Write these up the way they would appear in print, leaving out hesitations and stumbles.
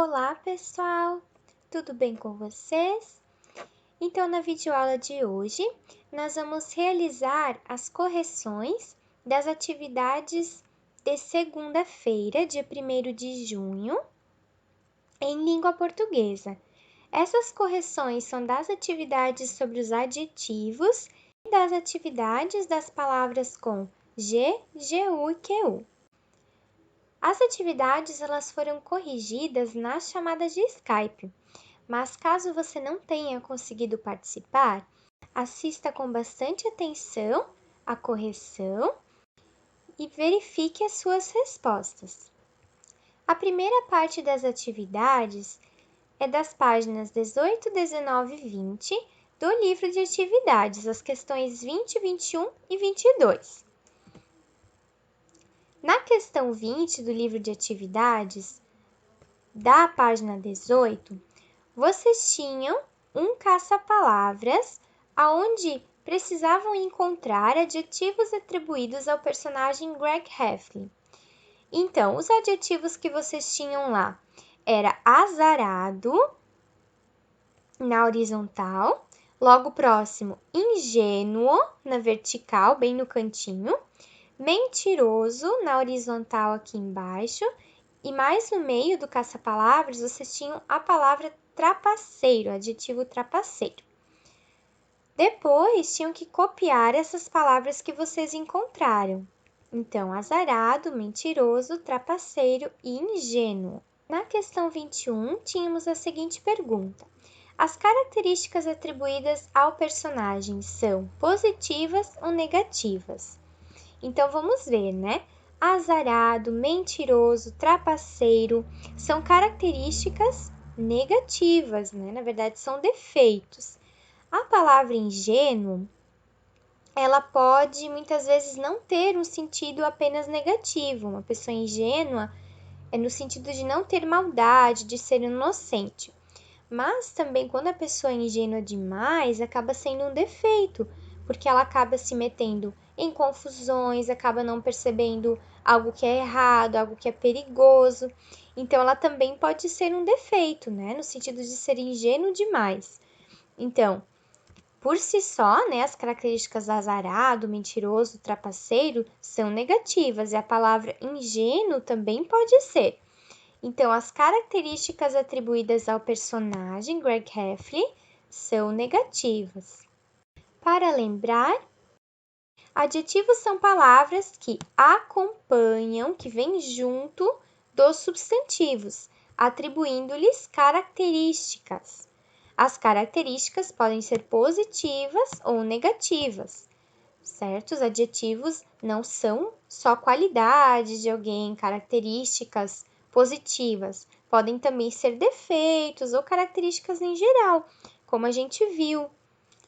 Olá, pessoal! Tudo bem com vocês? Então, na videoaula de hoje, nós vamos realizar as correções das atividades de segunda-feira, dia 1º de junho, em língua portuguesa. Essas correções são das atividades sobre os adjetivos e das atividades das palavras com G, GU e QU. As atividades elas foram corrigidas nas chamadas de Skype, mas caso você não tenha conseguido participar, assista com bastante atenção a correção e verifique as suas respostas. A primeira parte das atividades é das páginas 18, 19 e 20 do livro de atividades, as questões 20, 21 e 22. Na questão 20 do livro de atividades, da página 18, vocês tinham um caça-palavras onde precisavam encontrar adjetivos atribuídos ao personagem Greg Heffley. Então, os adjetivos que vocês tinham lá era azarado, na horizontal, logo próximo, ingênuo, na vertical, bem no cantinho, mentiroso, na horizontal aqui embaixo, e mais no meio do caça-palavras, vocês tinham a palavra trapaceiro, adjetivo trapaceiro. Depois, tinham que copiar essas palavras que vocês encontraram. Então, azarado, mentiroso, trapaceiro e ingênuo. Na questão 21, tínhamos a seguinte pergunta. As características atribuídas ao personagem são positivas ou negativas? Então, vamos ver, né? Azarado, mentiroso, trapaceiro são características negativas, né? Na verdade, são defeitos. A palavra ingênuo, ela pode muitas vezes não ter um sentido apenas negativo. Uma pessoa ingênua é no sentido de não ter maldade, de ser inocente. Mas também quando a pessoa é ingênua demais, acaba sendo um defeito, porque ela acaba se metendo em confusões, acaba não percebendo algo que é errado, algo que é perigoso. Então, ela também pode ser um defeito, né? No sentido de ser ingênuo demais. Então, por si só, né, as características azarado, mentiroso, trapaceiro são negativas e a palavra ingênuo também pode ser. Então, as características atribuídas ao personagem Greg Heffley são negativas. Para lembrar, adjetivos são palavras que acompanham, que vêm junto dos substantivos, atribuindo-lhes características. As características podem ser positivas ou negativas, certo? Os adjetivos não são só qualidades de alguém, características positivas, podem também ser defeitos ou características em geral, como a gente viu,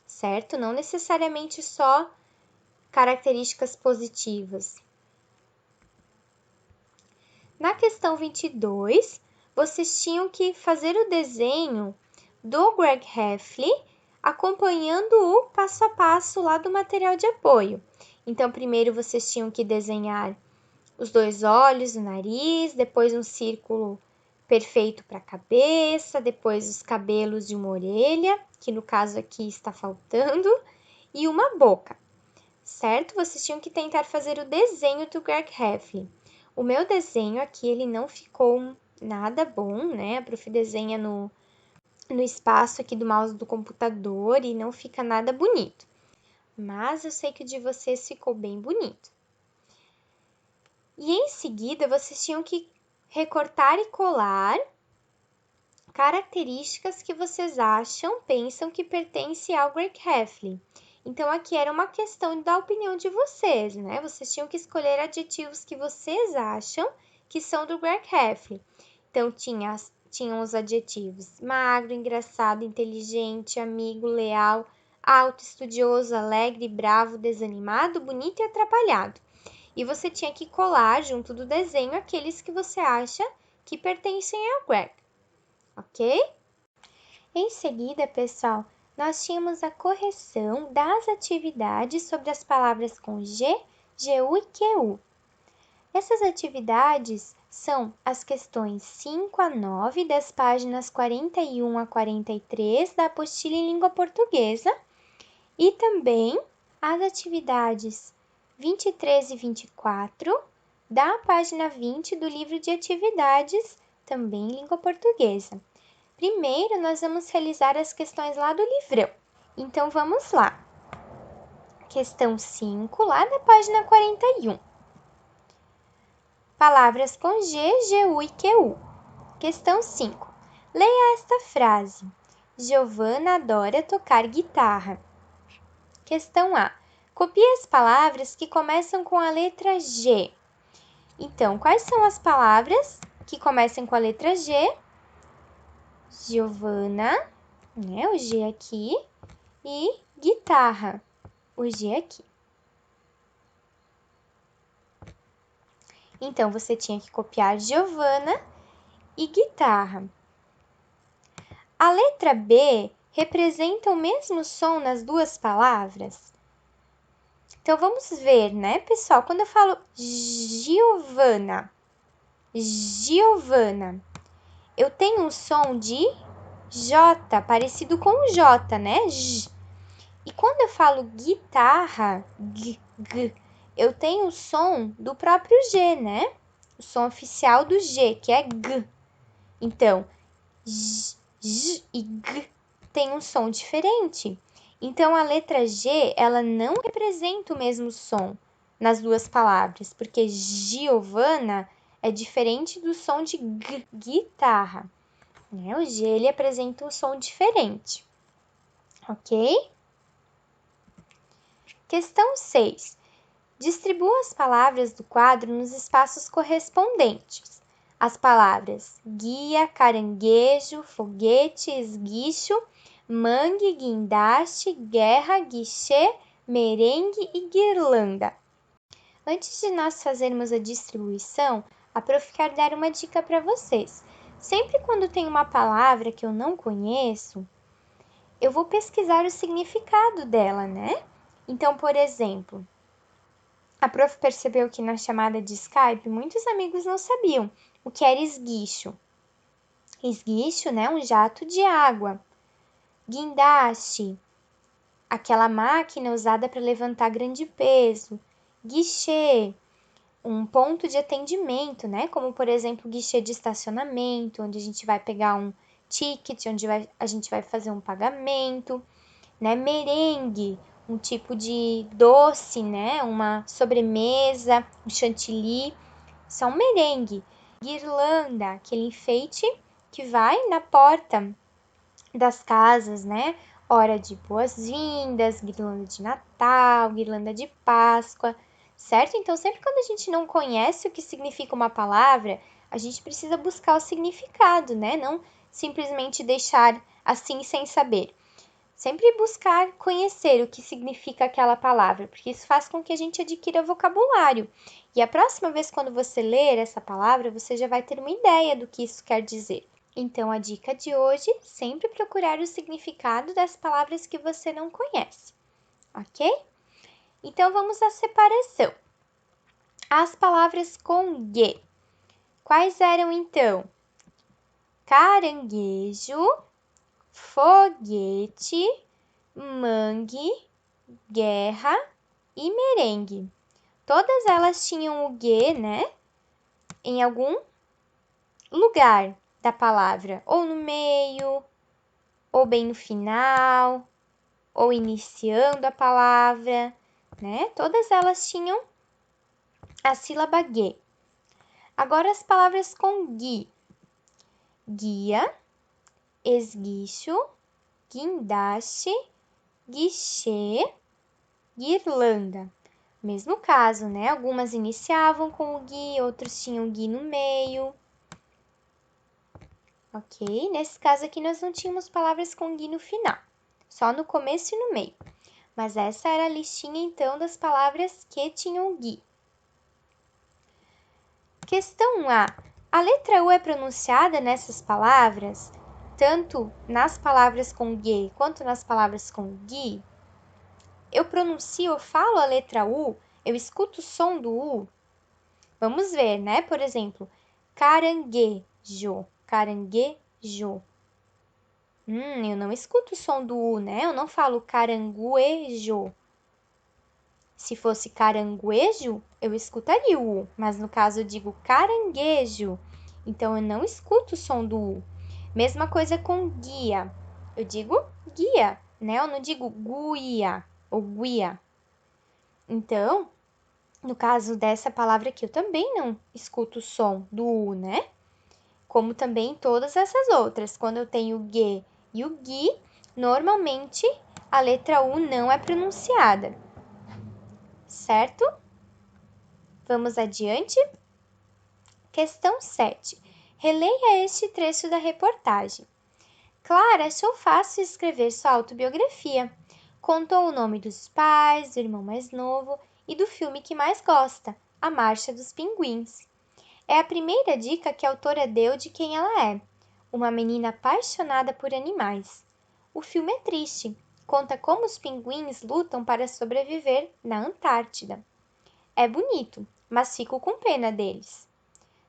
certo? Não necessariamente só características positivas. Na questão 22, vocês tinham que fazer o desenho do Greg Heffley acompanhando o passo a passo lá do material de apoio. Então, primeiro vocês tinham que desenhar os dois olhos, o nariz, depois um círculo perfeito para a cabeça, depois os cabelos de uma orelha, que no caso aqui está faltando, e uma boca, certo? Vocês tinham que tentar fazer o desenho do Greg Heffley. O meu desenho aqui, ele não ficou nada bom, né? A prof desenha no espaço aqui do mouse do computador e não fica nada bonito. Mas eu sei que o de vocês ficou bem bonito. E em seguida, vocês tinham que recortar e colar características que vocês pensam que pertencem ao Greg Heffley. Então, aqui era uma questão da opinião de vocês, né? Vocês tinham que escolher adjetivos que vocês acham que são do Greg Heffley. Então, tinham os adjetivos magro, engraçado, inteligente, amigo, leal, alto, estudioso, alegre, bravo, desanimado, bonito e atrapalhado. E você tinha que colar junto do desenho aqueles que você acha que pertencem ao Greg, ok? Em seguida, pessoal, nós tínhamos a correção das atividades sobre as palavras com G, GU e QU. Essas atividades são as questões 5 a 9 das páginas 41 a 43 da apostila em língua portuguesa e também as atividades 23 e 24 da página 20 do livro de atividades, também em língua portuguesa. Primeiro, nós vamos realizar as questões lá do livrão. Então, vamos lá. Questão 5, lá da página 41. Palavras com G, GU e QU. Questão 5. Leia esta frase. Giovana adora tocar guitarra. Questão A. Copie as palavras que começam com a letra G. Então, quais são as palavras que começam com a letra G? Giovana, né? O G aqui. E guitarra, o G aqui. Então, você tinha que copiar Giovana e guitarra. A letra B representa o mesmo som nas duas palavras? Então, vamos ver, né, pessoal? Quando eu falo Giovana, eu tenho um som de J, parecido com o J, né? E quando eu falo guitarra, eu tenho o som do próprio G, né? O som oficial do G, que é G. Então, J e G tem um som diferente. Então, a letra G, ela não representa o mesmo som nas duas palavras, porque Giovana é diferente do som de G, guitarra. Né? O G, ele apresenta um som diferente. Ok? Questão 6. Distribua as palavras do quadro nos espaços correspondentes. As palavras guia, caranguejo, foguete, esguicho, mangue, guindaste, guerra, guichê, merengue e guirlanda. Antes de nós fazermos a distribuição, a prof quer dar uma dica para vocês. Sempre quando tem uma palavra que eu não conheço, eu vou pesquisar o significado dela, né? Então, por exemplo, a prof percebeu que na chamada de Skype, muitos amigos não sabiam o que era esguicho. Esguicho, né? Um jato de água. Guindaste, aquela máquina usada para levantar grande peso. Guichê, um ponto de atendimento, né? Como, por exemplo, guichê de estacionamento, onde a gente vai pegar um ticket, onde a gente vai fazer um pagamento, né? Merengue, um tipo de doce, né? Uma sobremesa, um chantilly, isso é um merengue. Guirlanda, aquele enfeite que vai na porta das casas, né? Hora de boas-vindas, guirlanda de Natal, guirlanda de Páscoa, certo? Então, sempre quando a gente não conhece o que significa uma palavra, a gente precisa buscar o significado, né? Não simplesmente deixar assim sem saber. Sempre buscar conhecer o que significa aquela palavra, porque isso faz com que a gente adquira vocabulário. E a próxima vez quando você ler essa palavra, você já vai ter uma ideia do que isso quer dizer. Então, a dica de hoje, sempre procurar o significado das palavras que você não conhece, ok? Então, vamos à separação. As palavras com G. Quais eram, então? Caranguejo, foguete, mangue, guerra e merengue. Todas elas tinham o G, né? Em algum lugar da palavra, ou no meio, ou bem no final, ou iniciando a palavra, né? Todas elas tinham a sílaba G. Agora as palavras com GUI. Guia, esguicho, guindaste, guichê, guirlanda. Mesmo caso, né? Algumas iniciavam com o GUI, outros tinham o GUI no meio. Ok? Nesse caso aqui, nós não tínhamos palavras com GUI no final, só no começo e no meio. Mas essa era a listinha, então, das palavras que tinham GUI. Questão A. A letra U é pronunciada nessas palavras, tanto nas palavras com G quanto nas palavras com GUI? Eu pronuncio, eu falo a letra U, eu escuto o som do U? Vamos ver, né? Por exemplo, caranguejo, caranguejo. Eu não escuto o som do U, né? Eu não falo caranguejo. Se fosse caranguejo, eu escutaria o U, mas no caso eu digo caranguejo, então eu não escuto o som do U. Mesma coisa com guia, eu digo guia, né? Eu não digo guia ou guia. Então, no caso dessa palavra aqui, eu também não escuto o som do U, né? Como também todas essas outras. Quando eu tenho o G e o GUI, normalmente a letra U não é pronunciada. Certo? Vamos adiante? Questão 7. Releia este trecho da reportagem. Clara achou fácil escrever sua autobiografia. Contou o nome dos pais, do irmão mais novo e do filme que mais gosta, A Marcha dos Pinguins. É a primeira dica que a autora deu de quem ela é, uma menina apaixonada por animais. O filme é triste, conta como os pinguins lutam para sobreviver na Antártida. É bonito, mas fico com pena deles.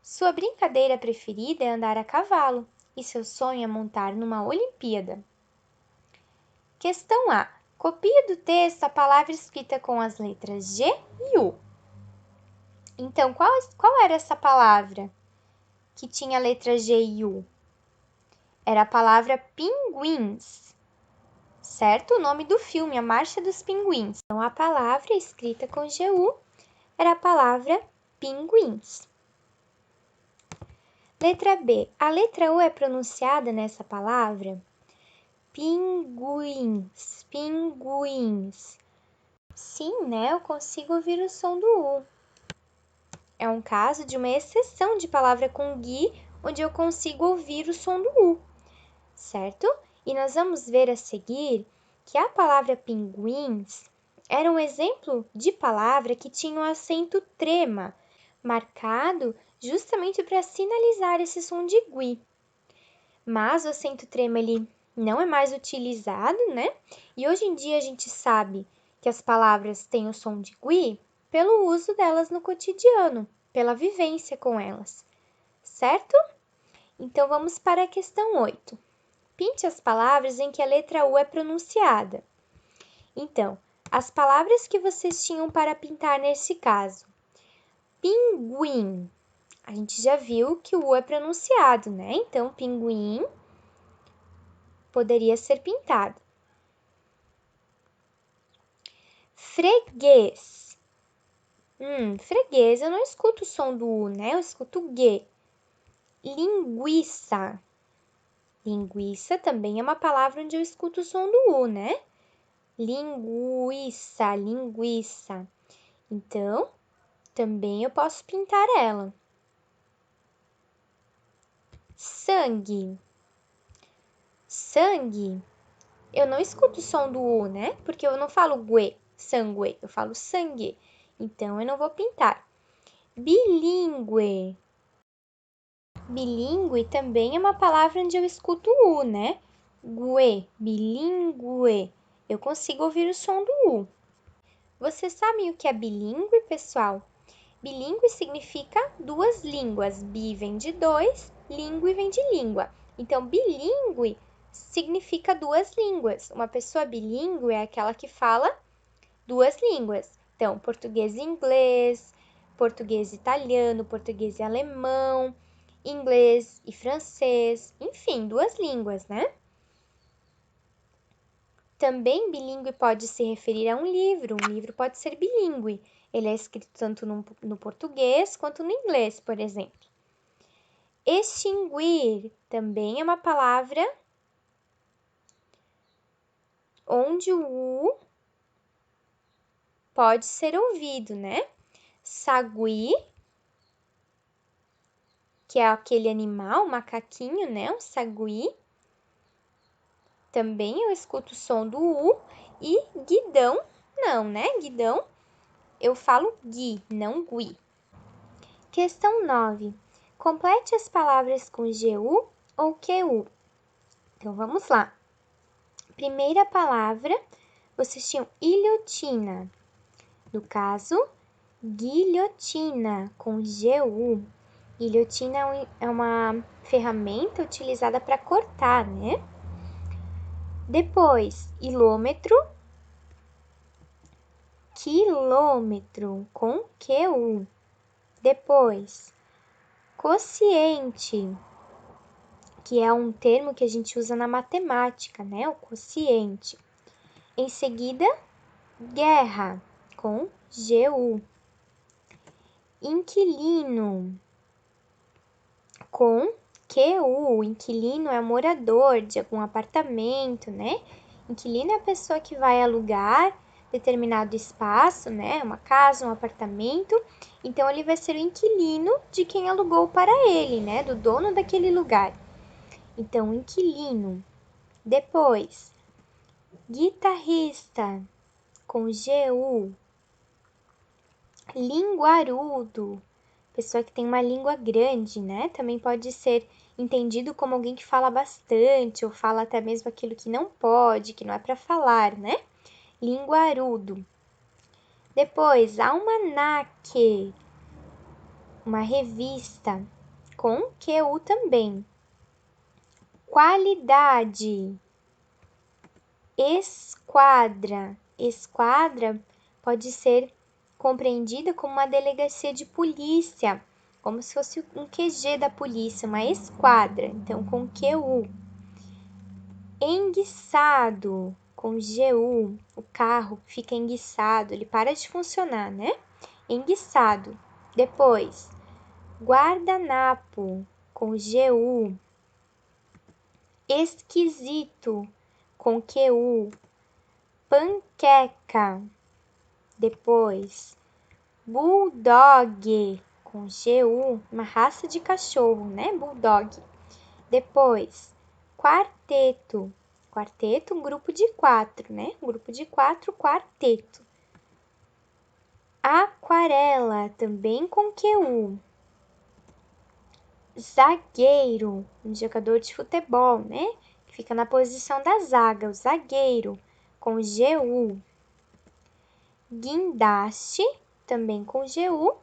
Sua brincadeira preferida é andar a cavalo e seu sonho é montar numa Olimpíada. Questão A. Copie do texto a palavra escrita com as letras G e U. Então, qual era essa palavra que tinha a letra G e U? Era a palavra pinguins, certo? O nome do filme, A Marcha dos Pinguins. Então, a palavra escrita com GU era a palavra pinguins. Letra B. A letra U é pronunciada nessa palavra? Pinguins, pinguins. Sim, né? Eu consigo ouvir o som do U. É um caso de uma exceção de palavra com GUI, onde eu consigo ouvir o som do U, certo? E nós vamos ver a seguir que a palavra pinguins era um exemplo de palavra que tinha um acento trema, marcado justamente para sinalizar esse som de GUI. Mas o acento trema, ele não é mais utilizado, né? E hoje em dia a gente sabe que as palavras têm o som de GUI pelo uso delas no cotidiano, pela vivência com elas, certo? Então, vamos para a questão 8. Pinte as palavras em que a letra U é pronunciada. Então, as palavras que vocês tinham para pintar nesse caso. Pinguim. A gente já viu que o U é pronunciado, né? Então, pinguim poderia ser pintado. Freguês. Freguês, eu não escuto o som do U, né? Eu escuto o G. Linguiça. Linguiça também é uma palavra onde eu escuto o som do U, né? Linguiça, linguiça. Então, também eu posso pintar ela. Sangue. Sangue. Eu não escuto o som do U, né? Porque eu não falo gue, sangue, eu falo sangue. Então, eu não vou pintar. Bilíngue. Bilíngue também é uma palavra onde eu escuto o U, né? Gue, bilíngue. Eu consigo ouvir o som do U. Vocês sabem o que é bilíngue, pessoal? Bilíngue significa duas línguas. Bi vem de dois, língua vem de língua. Então, bilíngue significa duas línguas. Uma pessoa bilíngue é aquela que fala duas línguas. Então, português e inglês, português e italiano, português e alemão, inglês e francês, enfim, duas línguas, né? Também bilíngue pode se referir a um livro pode ser bilíngue. Ele é escrito tanto no português quanto no inglês, por exemplo. Extinguir também é uma palavra onde o U pode ser ouvido, né? Sagui, que é aquele animal, um macaquinho, né? Um sagui. Também eu escuto o som do U. E guidão, não, né? Guidão, eu falo gui, não gui. Questão 9. Complete as palavras com GU ou QU. Então, vamos lá. Primeira palavra, vocês tinham ilhotina. No caso, guilhotina, com GU. Guilhotina é uma ferramenta utilizada para cortar, né? Depois, ilômetro, quilômetro, com QU. Depois, quociente, que é um termo que a gente usa na matemática, né? O quociente. Em seguida, guerra, com GU. Inquilino, com QU. Inquilino é morador de algum apartamento, né? Inquilino é a pessoa que vai alugar determinado espaço, né? Uma casa, um apartamento. Então, ele vai ser o inquilino de quem alugou para ele, né? Do dono daquele lugar. Então, inquilino. Depois, guitarrista, com GU. Linguarudo, pessoa que tem uma língua grande, né? Também pode ser entendido como alguém que fala bastante ou fala até mesmo aquilo que não pode, que não é para falar, né? Linguarudo. Depois, almanaque, uma revista, com QU também. Qualidade, esquadra. Esquadra pode ser compreendida como uma delegacia de polícia, como se fosse um QG da polícia, uma esquadra, então com QU. Enguiçado, com GU, o carro fica enguiçado, ele para de funcionar, né? Enguiçado. Depois, guardanapo, com GU. Esquisito, com QU. Panqueca. Depois, bulldog, com GU, uma raça de cachorro, né? Bulldog. Depois, quarteto. Quarteto, um grupo de 4, né? Um grupo de 4, quarteto. Aquarela, também com QU. Zagueiro, um jogador de futebol, né? Que fica na posição da zaga, o zagueiro, com GU. Guindaste, também com GU.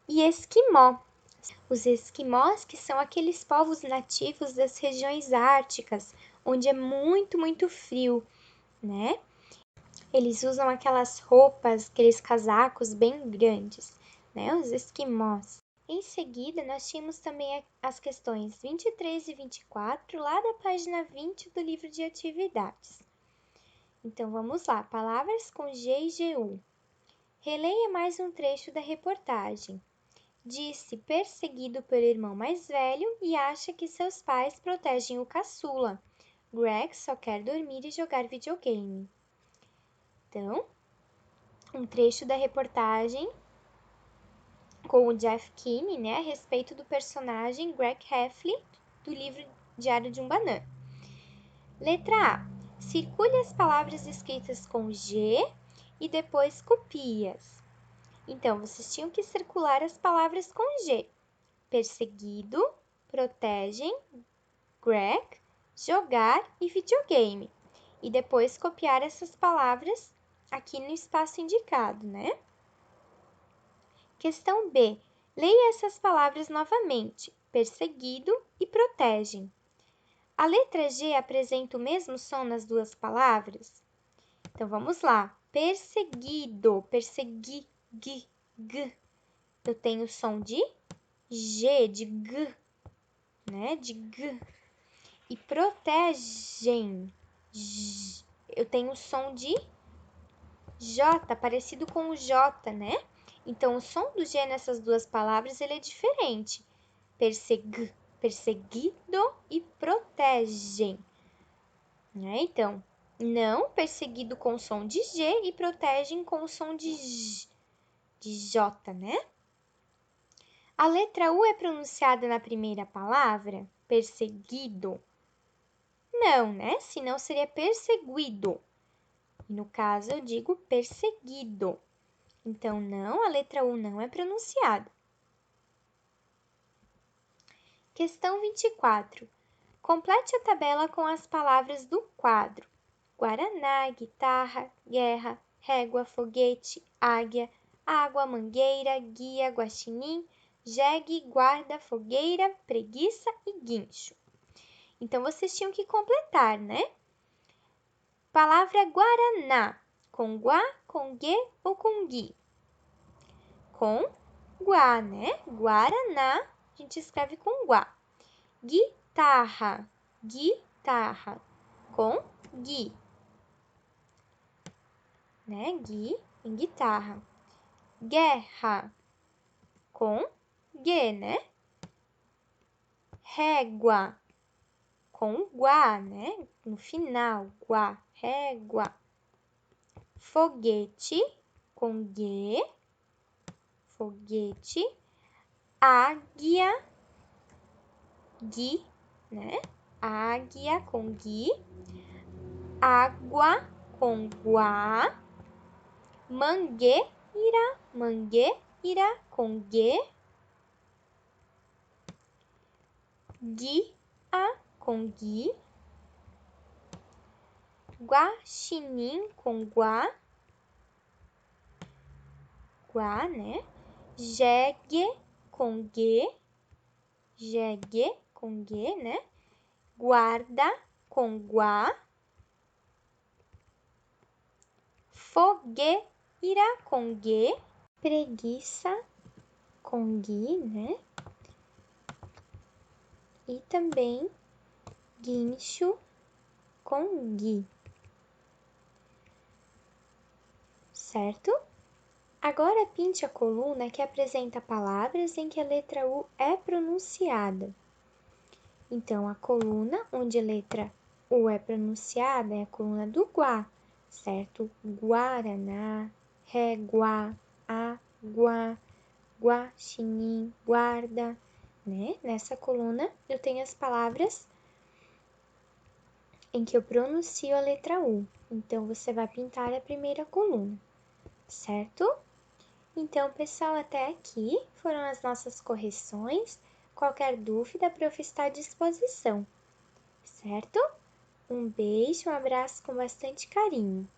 E esquimó. Os esquimós, que são aqueles povos nativos das regiões árticas, onde é muito, muito frio, né? Eles usam aquelas roupas, aqueles casacos bem grandes, né? Os esquimós. Em seguida, nós tínhamos também as questões 23 e 24, lá da página 20 do livro de atividades. Então, vamos lá. Palavras com G e GU. Releia mais um trecho da reportagem. Disse perseguido pelo irmão mais velho e acha que seus pais protegem o caçula. Greg só quer dormir e jogar videogame. Então, um trecho da reportagem com o Jeff Kinney, né, a respeito do personagem Greg Heffley, do livro Diário de um Banana. Letra A. Circule as palavras escritas com G e depois copie-as. Então, vocês tinham que circular as palavras com G. Perseguido, protegem, Greg, jogar e videogame. E depois copiar essas palavras aqui no espaço indicado, né? Questão B. Leia essas palavras novamente. Perseguido e protegem. A letra G apresenta o mesmo som nas duas palavras? Então, vamos lá. Perseguido, persegui, g. Eu tenho o som de G, de G, né? De G. E protegem, J. Eu tenho o som de J, parecido com o J, né? Então, o som do G nessas duas palavras, ele é diferente. Perseguido e protegem. Né? Então, não perseguido com o som de G e protegem com o som de J, né? A letra U é pronunciada na primeira palavra, perseguido? Não, né? Senão seria perseguido. E no caso, eu digo perseguido. Então, não, a letra U não é pronunciada. Questão 24. Complete a tabela com as palavras do quadro. Guaraná, guitarra, guerra, régua, foguete, águia, água, mangueira, guia, guaxinim, jegue, guarda, fogueira, preguiça e guincho. Então, vocês tinham que completar, né? Palavra Guaraná, com guá, com guê ou com gui? Com guá, né? Guaraná, a gente escreve com guá. Guitarra, guitarra, com gui, né? Gui em guitarra. Guerra, com guê, né? Régua, com guá, né? No final, guá, régua. Foguete, com guê, foguete. Águia, gui, né? Águia com gui. Água com guá. Mangueira, mangueira com guê. Guia com gui. Guaxinim com guá. Guá, né? Jegue com guê. Jegue com guê, né? Guarda com guá. Fogueira com guê. Preguiça com gui, né? E também guincho com gui. Certo? Agora pinte a coluna que apresenta palavras em que a letra U é pronunciada. Então, a coluna onde a letra U é pronunciada é a coluna do Guá, certo? Guaraná, régua, água, guaxinim, guarda, né? Nessa coluna eu tenho as palavras em que eu pronuncio a letra U. Então, você vai pintar a primeira coluna, certo? Então, pessoal, até aqui foram as nossas correções. Qualquer dúvida, a prof está à disposição, certo? Um beijo, um abraço com bastante carinho.